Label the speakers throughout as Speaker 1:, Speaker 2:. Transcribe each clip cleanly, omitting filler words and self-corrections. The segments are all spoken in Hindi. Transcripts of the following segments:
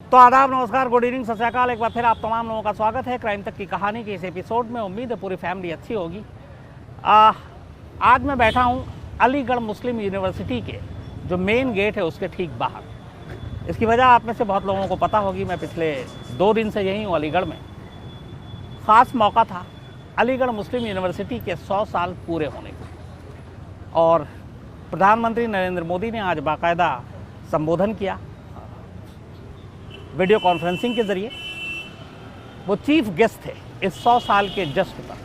Speaker 1: तो आदाब, नमस्कार, गुड इवनिंग, सत श्री अकाल। एक बार फिर आप तमाम लोगों का स्वागत है क्राइम तक की कहानी के इस एपिसोड में। उम्मीद है पूरी फैमिली अच्छी होगी। आज मैं बैठा हूँ अलीगढ़ मुस्लिम यूनिवर्सिटी के जो मेन गेट है उसके ठीक बाहर। इसकी वजह आप में से बहुत लोगों को पता होगी। मैं पिछले 2 दिन से यही हूँ अलीगढ़ में। ख़ास मौका था अलीगढ़ मुस्लिम यूनिवर्सिटी के 100 साल पूरे होने का, और प्रधानमंत्री नरेंद्र मोदी ने आज बाकायदा संबोधन किया वीडियो कॉन्फ्रेंसिंग के ज़रिए। वो चीफ गेस्ट थे इस 100 साल के जश्न पर।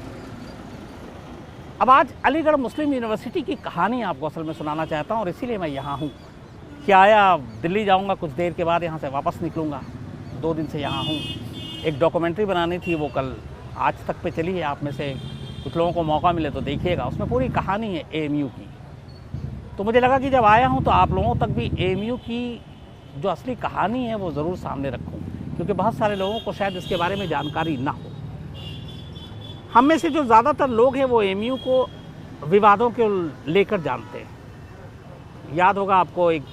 Speaker 1: अब आज अलीगढ़ मुस्लिम यूनिवर्सिटी की कहानी आपको असल में सुनाना चाहता हूँ, और इसीलिए मैं यहाँ हूँ कि आया दिल्ली जाऊँगा, कुछ देर के बाद यहाँ से वापस निकलूँगा। 2 दिन से यहाँ हूँ। एक डॉक्यूमेंट्री बनानी थी, वो कल आज तक पे चली है। आप में से कुछ लोगों को मौका मिले तो देखिएगा, उसमें पूरी कहानी है AMU की। तो मुझे लगा कि जब आया हूँ तो आप लोगों तक भी AMU की जो असली कहानी है वो ज़रूर सामने रखूं, क्योंकि बहुत सारे लोगों को शायद इसके बारे में जानकारी ना हो। हम में से जो ज़्यादातर लोग हैं वो AMU को विवादों के लेकर जानते हैं। याद होगा आपको, एक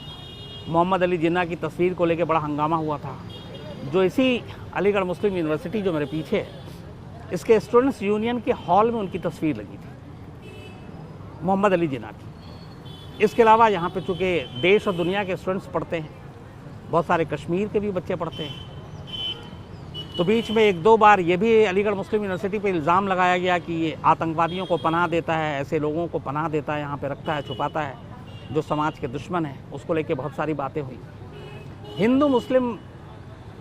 Speaker 1: मोहम्मद अली जिन्ना की तस्वीर को लेकर बड़ा हंगामा हुआ था, जो इसी अलीगढ़ मुस्लिम यूनिवर्सिटी जो मेरे पीछे है, इसके स्टूडेंट्स यूनियन के हॉल में उनकी तस्वीर लगी थी, मोहम्मद अली जिन्ना की। इसके अलावा यहाँ पे चूँकि देश और दुनिया के स्टूडेंट्स पढ़ते हैं, बहुत सारे कश्मीर के भी बच्चे पढ़ते हैं, तो बीच में 1-2 बार ये भी अलीगढ़ मुस्लिम यूनिवर्सिटी पे इल्ज़ाम लगाया गया कि ये आतंकवादियों को पनाह देता है, ऐसे लोगों को पनाह देता है, यहाँ पे रखता है, छुपाता है, जो समाज के दुश्मन हैं। उसको लेके बहुत सारी बातें हुई। हिंदू मुस्लिम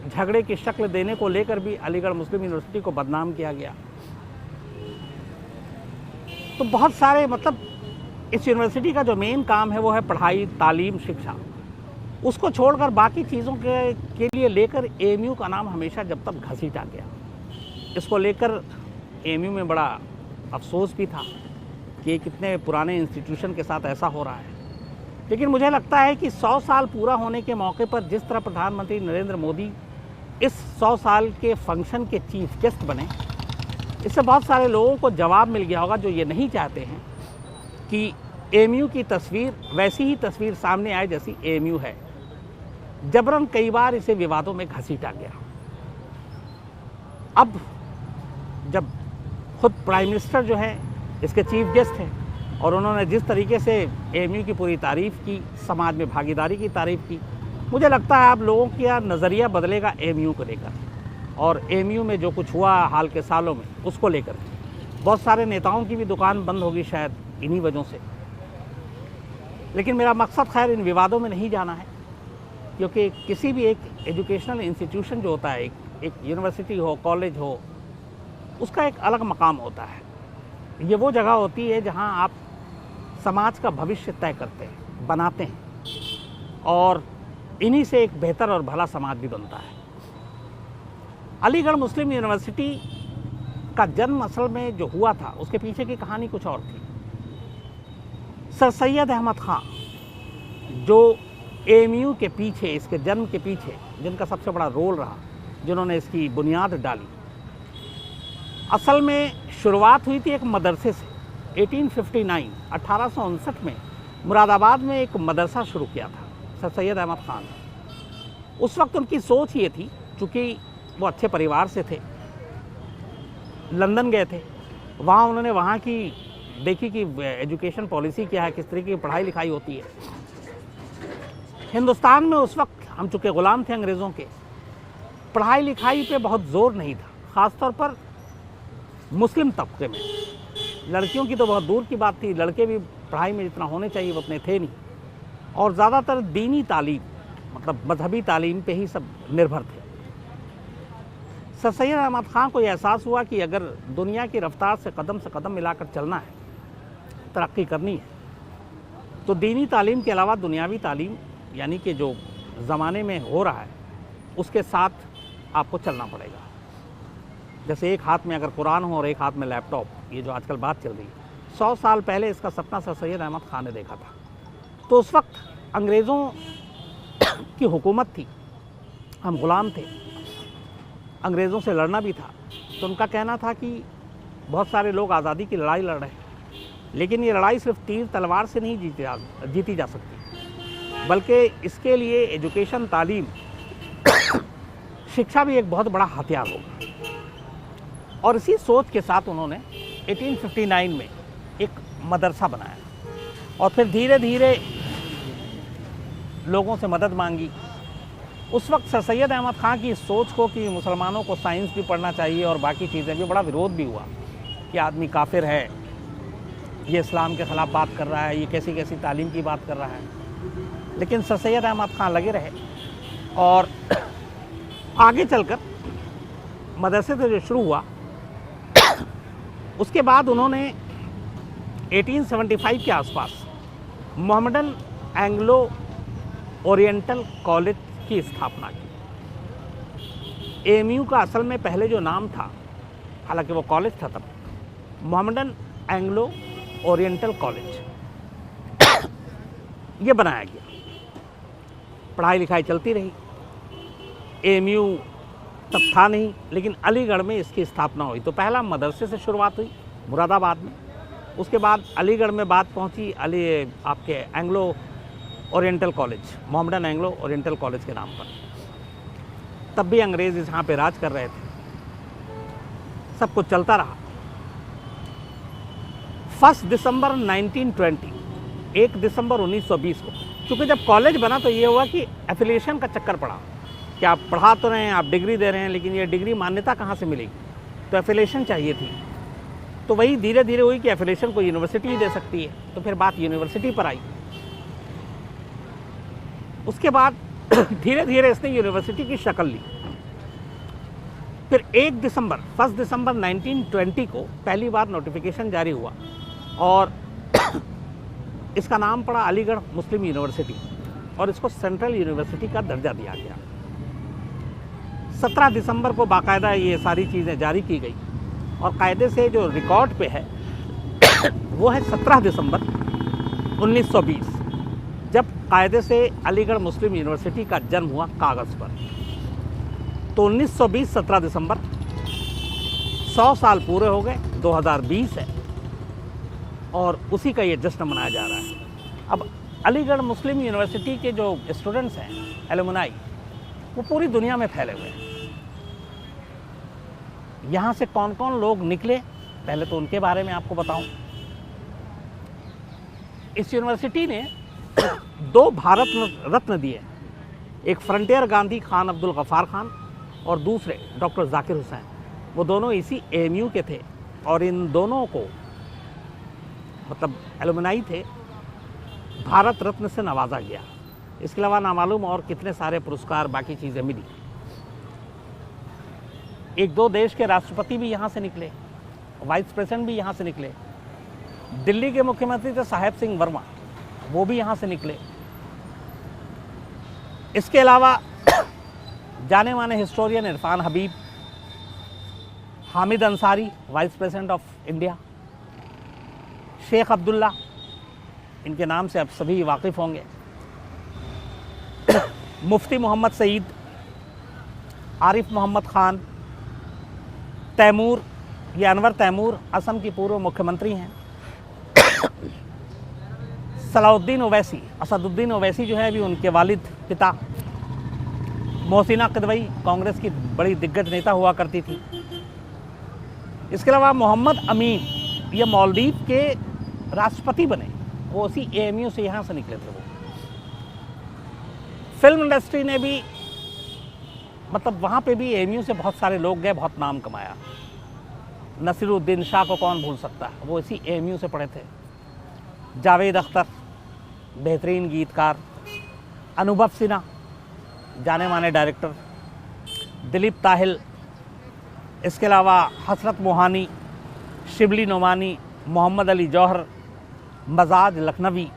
Speaker 1: झगड़े की शक्ल देने को लेकर भी अलीगढ़ मुस्लिम यूनिवर्सिटी को बदनाम किया गया। तो बहुत सारे, मतलब इस यूनिवर्सिटी का जो मेन काम है वो है पढ़ाई, तालीम, शिक्षा। उसको छोड़कर बाकी चीज़ों के लिए लेकर AMU का नाम हमेशा जब तक घसीटा गया। इसको लेकर AMU में बड़ा अफसोस भी था कि कितने पुराने इंस्टीट्यूशन के साथ ऐसा हो रहा है। लेकिन मुझे लगता है कि 100 साल पूरा होने के मौके पर जिस तरह प्रधानमंत्री नरेंद्र मोदी इस 100 साल के फंक्शन के चीफ गेस्ट बने, इससे बहुत सारे लोगों को जवाब मिल गया होगा जो ये नहीं चाहते हैं कि AMU की तस्वीर वैसी ही तस्वीर सामने आए जैसी AMU है। जबरन कई बार इसे विवादों में घसीटा गया। अब जब खुद प्राइम मिनिस्टर जो है इसके चीफ गेस्ट हैं, और उन्होंने जिस तरीके से AMU की पूरी तारीफ़ की, समाज में भागीदारी की तारीफ़ की, मुझे लगता है अब लोगों का नज़रिया बदलेगा AMU को लेकर, और AMU में जो कुछ हुआ हाल के सालों में उसको लेकर। बहुत सारे नेताओं की भी दुकान बंद होगी शायद इन्हीं वजहों से। लेकिन मेरा मकसद खैर इन विवादों में नहीं जाना है, क्योंकि किसी भी एक एजुकेशनल इंस्टीट्यूशन जो होता है, एक यूनिवर्सिटी हो, कॉलेज हो, उसका एक अलग मकाम होता है। ये वो जगह होती है जहां आप समाज का भविष्य तय करते हैं, बनाते हैं, और इन्हीं से एक बेहतर और भला समाज भी बनता है। अलीगढ़ मुस्लिम यूनिवर्सिटी का जन्म असल में जो हुआ था उसके पीछे की कहानी कुछ और थी। सर सैयद अहमद खान जो AMU के पीछे, इसके जन्म के पीछे जिनका सबसे बड़ा रोल रहा, जिन्होंने इसकी बुनियाद डाली, असल में शुरुआत हुई थी एक मदरसे से। 1859 में मुरादाबाद में एक मदरसा शुरू किया था सर सैयद अहमद खान ने। उस वक्त उनकी सोच ये थी, चूँकि वो अच्छे परिवार से थे, लंदन गए थे, वहाँ उन्होंने वहाँ की देखी कि एजुकेशन पॉलिसी क्या है, किस तरीके की पढ़ाई लिखाई होती है। हिंदुस्तान में उस वक्त हम चूँकि ग़ुलाम थे अंग्रेज़ों के, पढ़ाई लिखाई पे बहुत ज़ोर नहीं था, ख़ासतौर पर मुस्लिम तबके में। लड़कियों की तो बहुत दूर की बात थी, लड़के भी पढ़ाई में जितना होने चाहिए वो उतने थे नहीं, और ज़्यादातर दीनी तालीम, मतलब मजहबी तालीम पे ही सब निर्भर थे। सर सैयद अहमद खान को यह एहसास हुआ कि अगर दुनिया की रफ्तार से कदम मिलाकर चलना है, तरक्की करनी है, तो दीनी तालीम के अलावा दुनियावी तालीम, यानी कि जो ज़माने में हो रहा है उसके साथ आपको चलना पड़ेगा। जैसे एक हाथ में अगर कुरान हो और एक हाथ में लैपटॉप, ये जो आजकल बात चल रही है, 100 साल पहले इसका सपना सर सैयद अहमद खान ने देखा था। तो उस वक्त अंग्रेज़ों की हुकूमत थी, हम ग़ुलाम थे, अंग्रेज़ों से लड़ना भी था। तो उनका कहना था कि बहुत सारे लोग आज़ादी की लड़ाई लड़ रहे हैं, लेकिन ये लड़ाई सिर्फ तीर तलवार से नहीं जीती जा सकती, बल्कि इसके लिए एजुकेशन, तालीम शिक्षा भी एक बहुत बड़ा हथियार होगा। और इसी सोच के साथ उन्होंने 1859 में एक मदरसा बनाया और फिर धीरे धीरे लोगों से मदद मांगी। उस वक्त सर सैयद अहमद ख़ान की इस सोच को कि मुसलमानों को साइंस भी पढ़ना चाहिए और बाकी चीज़ें भी, बड़ा विरोध भी हुआ कि आदमी काफिर है, ये इस्लाम के ख़िलाफ़ बात कर रहा है, ये कैसी कैसी तालीम की बात कर रहा है। लेकिन सर सैयद अहमद ख़ान लगे रहे और आगे चलकर मदरसे से जो शुरू हुआ, उसके बाद उन्होंने 1875 के आसपास मोहम्मदन एंग्लो ओरिएंटल कॉलेज की स्थापना की। एएमयू का असल में पहले जो नाम था, हालांकि वो कॉलेज था तब, मोहम्मदन एंग्लो ओरिएंटल कॉलेज, ये बनाया गया। पढ़ाई लिखाई चलती रही। एएमयू तब था नहीं, लेकिन अलीगढ़ में इसकी स्थापना हुई। तो पहला मदरसे से शुरुआत हुई मुरादाबाद में, उसके बाद अलीगढ़ में बात पहुंची आपके Anglo oriental college, Mohammedan Anglo oriental college के नाम पर। तब भी अंग्रेज़ यहाँ पे राज कर रहे थे, सब कुछ चलता रहा। 1 दिसंबर 1920, 1 दिसंबर 1920 को, क्योंकि जब कॉलेज बना तो ये हुआ कि एफिलिएशन का चक्कर पड़ा कि आप पढ़ा तो रहे हैं, आप डिग्री दे रहे हैं, लेकिन ये डिग्री मान्यता कहाँ से मिलेगी, तो एफिलिएशन चाहिए थी। तो वही धीरे धीरे हुई कि एफिलिएशन को यूनिवर्सिटी ही दे सकती है, तो फिर बात यूनिवर्सिटी पर आई। उसके बाद धीरे धीरे इसने यूनिवर्सिटी की शक्ल ली। फिर 1 दिसंबर 1920 को पहली बार नोटिफिकेशन जारी हुआ और इसका नाम पड़ा अलीगढ़ मुस्लिम यूनिवर्सिटी और इसको सेंट्रल यूनिवर्सिटी का दर्जा दिया गया। 17 दिसंबर को बाकायदा ये सारी चीज़ें जारी की गई और कायदे से जो रिकॉर्ड पे है वो है 17 दिसंबर 1920, जब कायदे से अलीगढ़ मुस्लिम यूनिवर्सिटी का जन्म हुआ कागज़ पर। तो 1920 17 दिसंबर, 100 साल पूरे हो गए, 2020 है और उसी का ये जश्न मनाया जा रहा है। अब अलीगढ़ मुस्लिम यूनिवर्सिटी के जो स्टूडेंट्स हैं, एलुमनाई, वो पूरी दुनिया में फैले हुए हैं। यहाँ से कौन कौन लोग निकले, पहले तो उनके बारे में आपको बताऊं। इस यूनिवर्सिटी ने 2 भारत रत्न दिए, एक फ्रंटियर गांधी खान अब्दुल गफ्फार खान और दूसरे डॉक्टर जाकिर हुसैन। वो दोनों इसी एएमयू के थे और इन दोनों को, मतलब एलुमनाई थे, भारत रत्न से नवाजा गया। इसके अलावा नामालूम और कितने सारे पुरस्कार, बाकी चीज़ें मिली। 1-2 देश के राष्ट्रपति भी यहाँ से निकले, वाइस प्रेसिडेंट भी यहाँ से निकले। दिल्ली के मुख्यमंत्री थे साहेब सिंह वर्मा, वो भी यहाँ से निकले। इसके अलावा जाने माने historian Irfan Habib, Hamid Ansari, vice president of India, Sheikh Abdullah, इनके नाम से अब सभी वाकिफ़ होंगे, मुफ्ती मोहम्मद सईद, आरिफ मोहम्मद खान, तैमूर, ये अनवर तैमूर असम की पूर्व मुख्यमंत्री हैं, सलाउद्दीन ओवैसी, असदुद्दीन ओवैसी जो है अभी उनके वालिद पिता, मोहसिना किदवई कांग्रेस की बड़ी दिग्गज नेता हुआ करती थी। इसके अलावा मोहम्मद अमीन, ये मालदीव के राष्ट्रपति बने, वो उसी एएमयू से यहाँ से निकले थे। वो फिल्म इंडस्ट्री ने भी, मतलब वहाँ पे भी एएमयू से बहुत सारे लोग गए, बहुत नाम कमाया। नसीरुद्दीन शाह को कौन भूल सकता है, वो इसी एएमयू से पढ़े थे। जावेद अख्तर, बेहतरीन गीतकार, अनुभव सिन्हा, जाने माने डायरेक्टर, दिलीप ताहिल, इसके अलावा हसरत मोहानी, शिबली नोमानी, मोहम्मद अली जौहर, मजाज लखनवी,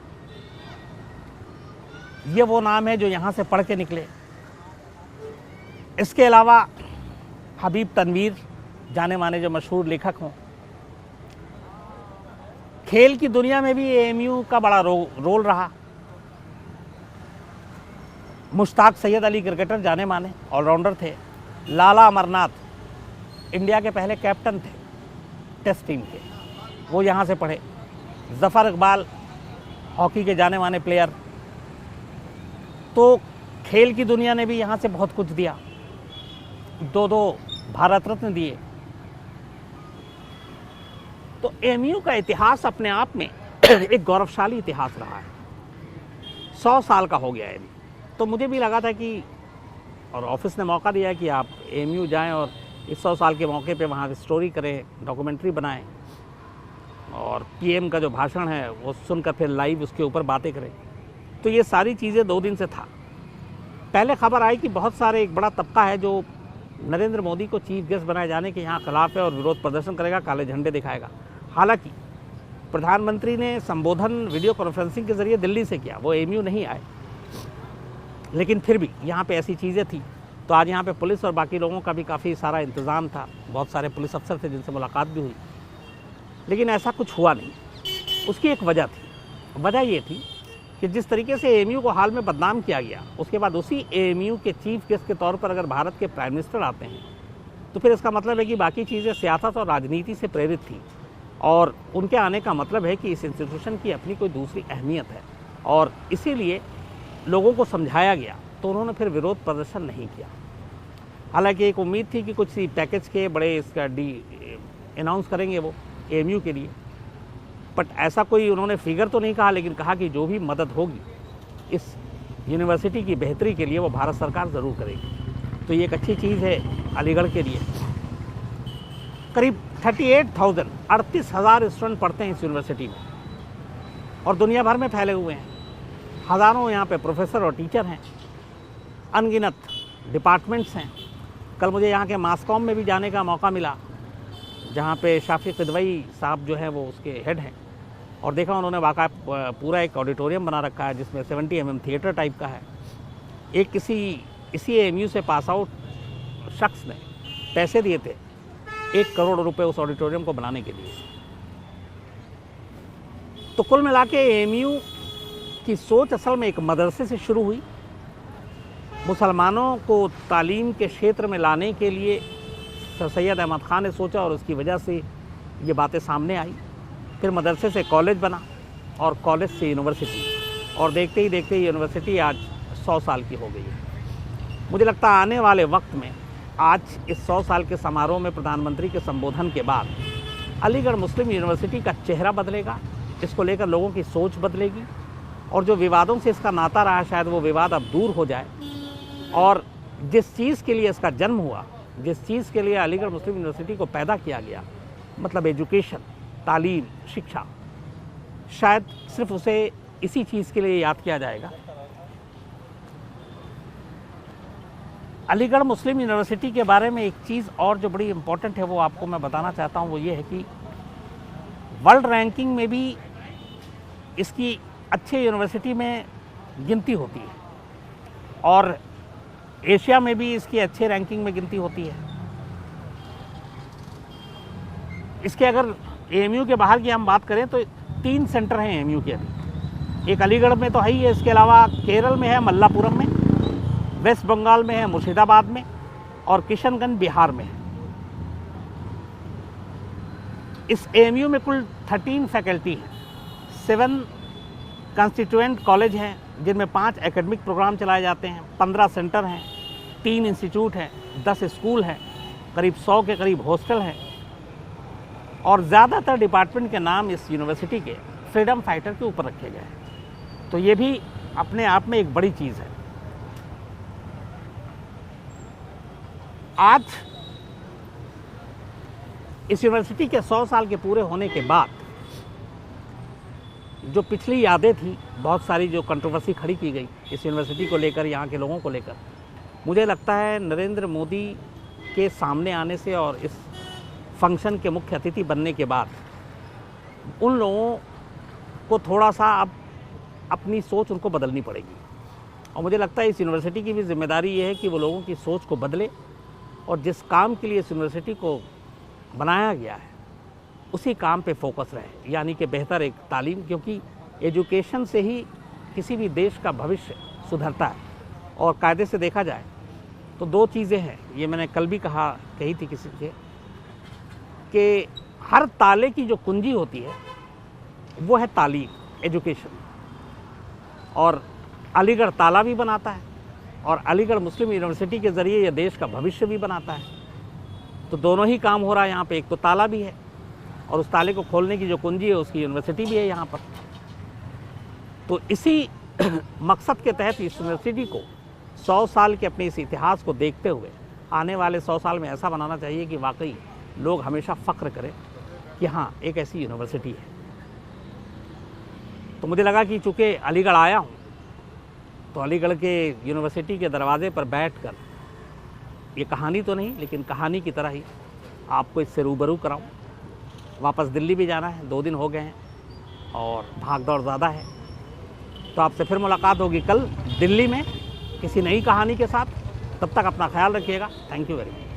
Speaker 1: ये वो नाम है जो यहाँ से पढ़ के निकले। इसके अलावा हबीब तनवीर, जाने माने जो मशहूर लेखक हों। खेल की दुनिया में भी एएमयू का बड़ा रोल रहा। मुश्ताक सैयद अली क्रिकेटर, जाने माने ऑलराउंडर थे। लाला अमरनाथ इंडिया के पहले कैप्टन थे टेस्ट टीम के, वो यहाँ से पढ़े। ज़फ़र इकबाल, हॉकी के जाने माने प्लेयर। तो खेल की दुनिया ने भी यहाँ से बहुत कुछ दिया। दो भारत रत्न दिए। तो एएमयू का इतिहास अपने आप में एक गौरवशाली इतिहास रहा है। 100 साल का हो गया है। तो मुझे भी लगा था कि, और ऑफिस ने मौका दिया कि आप एएमयू जाएं और इस 100 साल के मौके पे वहाँ स्टोरी करें, डॉक्यूमेंट्री बनाएं और पीएम का जो भाषण है वो सुनकर फिर लाइव उसके ऊपर बातें करें। तो ये सारी चीज़ें 2 दिन से था। पहले खबर आई कि बहुत सारे एक बड़ा तबका है जो नरेंद्र मोदी को चीफ गेस्ट बनाए जाने के यहाँ खिलाफ है और विरोध प्रदर्शन करेगा, काले झंडे दिखाएगा। हालांकि प्रधानमंत्री ने संबोधन वीडियो कॉन्फ्रेंसिंग के जरिए दिल्ली से किया, वो एएमयू नहीं आए, लेकिन फिर भी यहाँ पे ऐसी चीज़ें थी। तो आज यहाँ पे पुलिस और बाकी लोगों का भी काफ़ी सारा इंतज़ाम था, बहुत सारे पुलिस अफसर थे जिनसे मुलाकात भी हुई, लेकिन ऐसा कुछ हुआ नहीं। उसकी एक वजह थी। वजह ये थी कि जिस तरीके से एएमयू को हाल में बदनाम किया गया, उसके बाद उसी एएमयू के चीफ गेस्ट के तौर पर अगर भारत के प्राइम मिनिस्टर आते हैं तो फिर इसका मतलब है कि बाकी चीज़ें सियासत और राजनीति से प्रेरित थी, और उनके आने का मतलब है कि इस इंस्टीट्यूशन की अपनी कोई दूसरी अहमियत है, और इसीलिए लोगों को समझाया गया। तो उन्होंने फिर विरोध प्रदर्शन नहीं किया। हालांकि एक उम्मीद थी कि कुछ पैकेज के बड़े इसका अनाउंस करेंगे वो एएमयू के लिए, बट ऐसा कोई उन्होंने फिगर तो नहीं कहा, लेकिन कहा कि जो भी मदद होगी इस यूनिवर्सिटी की बेहतरी के लिए वो भारत सरकार ज़रूर करेगी। तो ये एक अच्छी चीज़ है अलीगढ़ के लिए। करीब 38,000 स्टूडेंट पढ़ते हैं इस यूनिवर्सिटी में और दुनिया भर में फैले हुए हैं। हज़ारों यहाँ पे प्रोफेसर और टीचर हैं, अनगिनत डिपार्टमेंट्स हैं। कल मुझे यहाँ के मासकॉम में भी जाने का मौका मिला, जहाँ पे शाफी किदवई साहब जो हैं वो उसके हेड हैं, और देखा उन्होंने वाक़ई पूरा एक ऑडिटोरियम बना रखा है जिसमें 70 mm थिएटर टाइप का है। एक इसी एएमयू से पास आउट शख्स ने पैसे दिए थे 1 करोड़ रुपए उस ऑडिटोरियम को बनाने के लिए। तो कुल मिला के एएमयू की सोच असल में एक मदरसे से शुरू हुई। मुसलमानों को तालीम के क्षेत्र में लाने के लिए सर सैयद अहमद ख़ान ने सोचा और उसकी वजह से ये बातें सामने आई। फिर मदरसे से कॉलेज बना और कॉलेज से यूनिवर्सिटी, और देखते ही देखते यूनिवर्सिटी आज 100 साल की हो गई है। मुझे लगता है आने वाले वक्त में आज इस 100 साल के समारोह में प्रधानमंत्री के संबोधन के बाद अलीगढ़ मुस्लिम यूनिवर्सिटी का चेहरा बदलेगा, इसको लेकर लोगों की सोच बदलेगी, और जो विवादों से इसका नाता रहा शायद वो विवाद अब दूर हो जाए, और जिस चीज़ के लिए इसका जन्म हुआ, जिस चीज़ के लिए अलीगढ़ मुस्लिम यूनिवर्सिटी को पैदा किया गया, मतलब एजुकेशन, तालीम, शिक्षा, शायद सिर्फ उसे इसी चीज़ के लिए याद किया जाएगा। अलीगढ़ मुस्लिम यूनिवर्सिटी के बारे में एक चीज़ और जो बड़ी इम्पोर्टेंट है वो आपको मैं बताना चाहता हूँ, वो ये है कि वर्ल्ड रैंकिंग में भी इसकी अच्छे यूनिवर्सिटी में गिनती होती है, और एशिया में भी इसकी अच्छे रैंकिंग में गिनती होती है। इसके अगर एएमयू के बाहर की हम बात करें तो 3 सेंटर हैं एएमयू के अभी। एक अलीगढ़ में तो है ही है, इसके अलावा केरल में है मल्लापुरम में, वेस्ट बंगाल में है मुर्शिदाबाद में, और किशनगंज बिहार में है। इस एएमयू में कुल 13 फैकल्टी हैं, 7 कंस्टिट्यूएंट कॉलेज हैं जिनमें 5 एकेडमिक प्रोग्राम चलाए जाते हैं, 15 सेंटर हैं, 3 इंस्टीट्यूट हैं, 10 स्कूल हैं, करीब 100 के करीब हॉस्टल हैं, और ज़्यादातर डिपार्टमेंट के नाम इस यूनिवर्सिटी के फ्रीडम फाइटर के ऊपर रखे गए हैं। तो ये भी अपने आप में एक बड़ी चीज़ है। आज इस यूनिवर्सिटी के 100 साल के पूरे होने के बाद जो पिछली यादें थी, बहुत सारी जो कंट्रोवर्सी खड़ी की गई इस यूनिवर्सिटी को लेकर, यहाँ के लोगों को लेकर, मुझे लगता है नरेंद्र मोदी के सामने आने से और इस फंक्शन के मुख्य अतिथि बनने के बाद उन लोगों को थोड़ा सा अब अपनी सोच उनको बदलनी पड़ेगी। और मुझे लगता है इस यूनिवर्सिटी की भी जिम्मेदारी ये है कि वो लोगों की सोच को बदले और जिस काम के लिए इस यूनिवर्सिटी को बनाया गया है उसी काम पे फोकस रहे, यानी कि बेहतर एक तालीम, क्योंकि एजुकेशन से ही किसी भी देश का भविष्य सुधरता है। और कायदे से देखा जाए तो 2 चीज़ें हैं, ये मैंने कल भी कही थी किसी से, कि हर ताले की जो कुंजी होती है वो है तालीम, एजुकेशन, और अलीगढ़ ताला भी बनाता है और अलीगढ़ मुस्लिम यूनिवर्सिटी के ज़रिए यह देश का भविष्य भी बनाता है। तो दोनों ही काम हो रहा है यहाँ पे। एक तो ताला भी है और उस ताले को खोलने की जो कुंजी है उसकी यूनिवर्सिटी भी है यहाँ पर। तो इसी मकसद के तहत इस यूनिवर्सिटी को 100 साल के अपने इस इतिहास को देखते हुए आने वाले 100 साल में ऐसा बनाना चाहिए कि वाकई लोग हमेशा फ़ख्र करें कि हाँ, एक ऐसी यूनिवर्सिटी है। तो मुझे लगा कि चूँकि अलीगढ़ आया हूँ तो अलीगढ़ के यूनिवर्सिटी के दरवाजे पर बैठकर ये कहानी तो नहीं लेकिन कहानी की तरह ही आपको इससे रूबरू कराऊँ। वापस दिल्ली भी जाना है, 2 दिन हो गए हैं और भाग दौड़ ज़्यादा है। तो आपसे फिर मुलाकात होगी कल दिल्ली में किसी नई कहानी के साथ। तब तक अपना ख्याल रखिएगा। Thank you very much.